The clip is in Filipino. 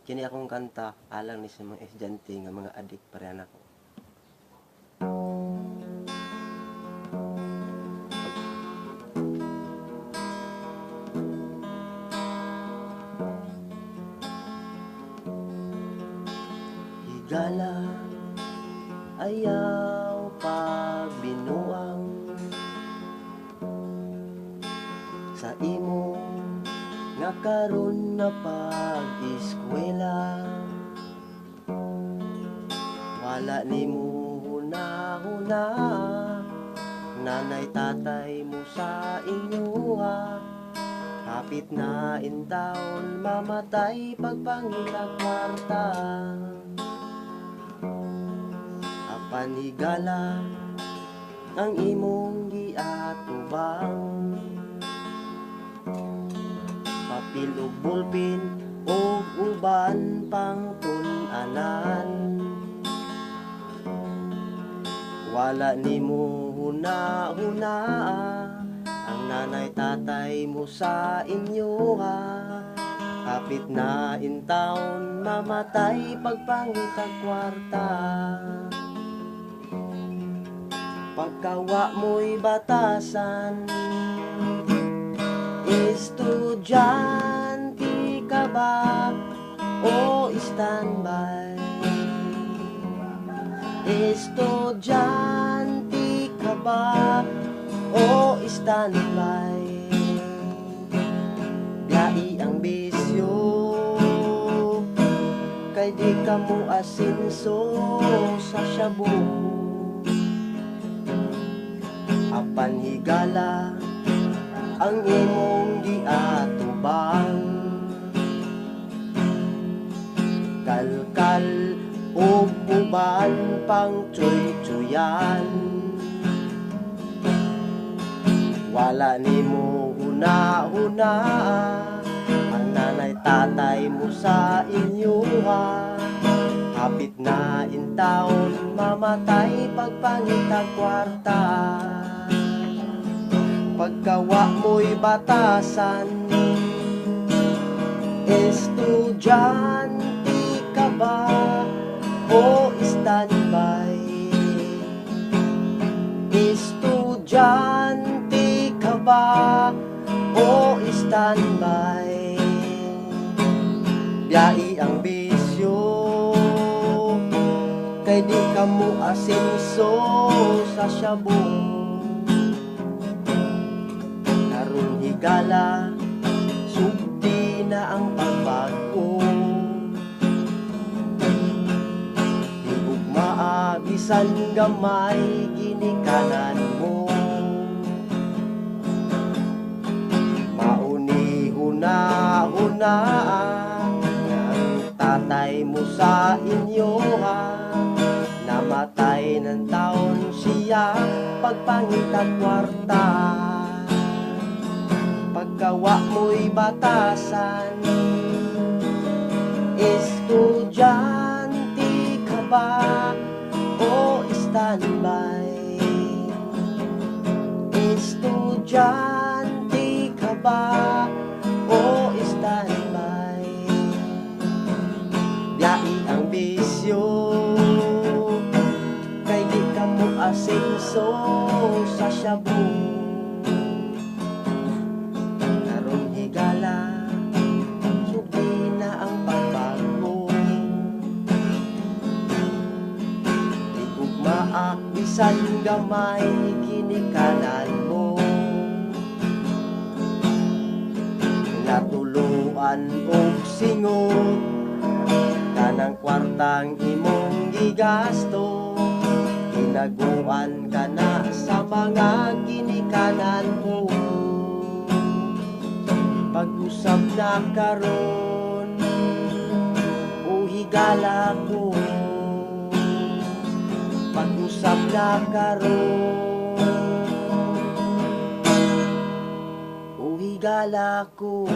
Kini akong kanta alang ni sa mga estudyante nga mga adik pareha nako. Higala ayaw pagbinuang sa imo nga karon na pag-eskwela. Wala nimo huna-huna, nanay tatay mo sa inyo ha. Hapit na in taon mamatay pagpangita kwarta. Apan higala ang imong giatubang, papel ug bulpin ug uban pang tun-anan. Wala nimo huna-huna, ang nanay tatay mo sa inyo ha. Hapit na in taon mamatay pagpangitag kwarta. Pagkawa mo'y batasan, estudyante ka ba o standby? Estudyante ka ba o standby? Biyai ang bisyo, kay di ka mo asinso sa shabu. Apan higala ang imong giatubang, kalkal o uban pang tsuy-tsuyan. Wala nimo huna-huna, ang nanay tatay mo sa inyo ha. Hapit na in taon mamatay pagpangita kwarta. Pagkawa mo'y batasan, estudyante ka ba o standby? Estudyante ka ba o standby? Biyai ang bisyo, kay di ka mo asenso sa shabu. Karong higala, sugdi na ang pagbago. Di ugmaa bisan gamay ginikanan mo. Mauni huna-huna, ang tatay mo sa inyo ha. Namatay ng taon siya pagpangita kwarta. Pagkawa mo'y batasan, estudyante ka ba o standby? Estudyante ka ba o standby? Biyai ang bisyo, kay di ka mo asenso sa shabu. Higala, sugdi na ang pagbago. Di ugmaa bisan gamay ginikanan mo. Natuluan og singot, kanang kwartang imong gigasto. Hinaguan ka na sa mga ginikanan mo. Pag-usap na karon o higala ko, pag-usap na karon o higala ko.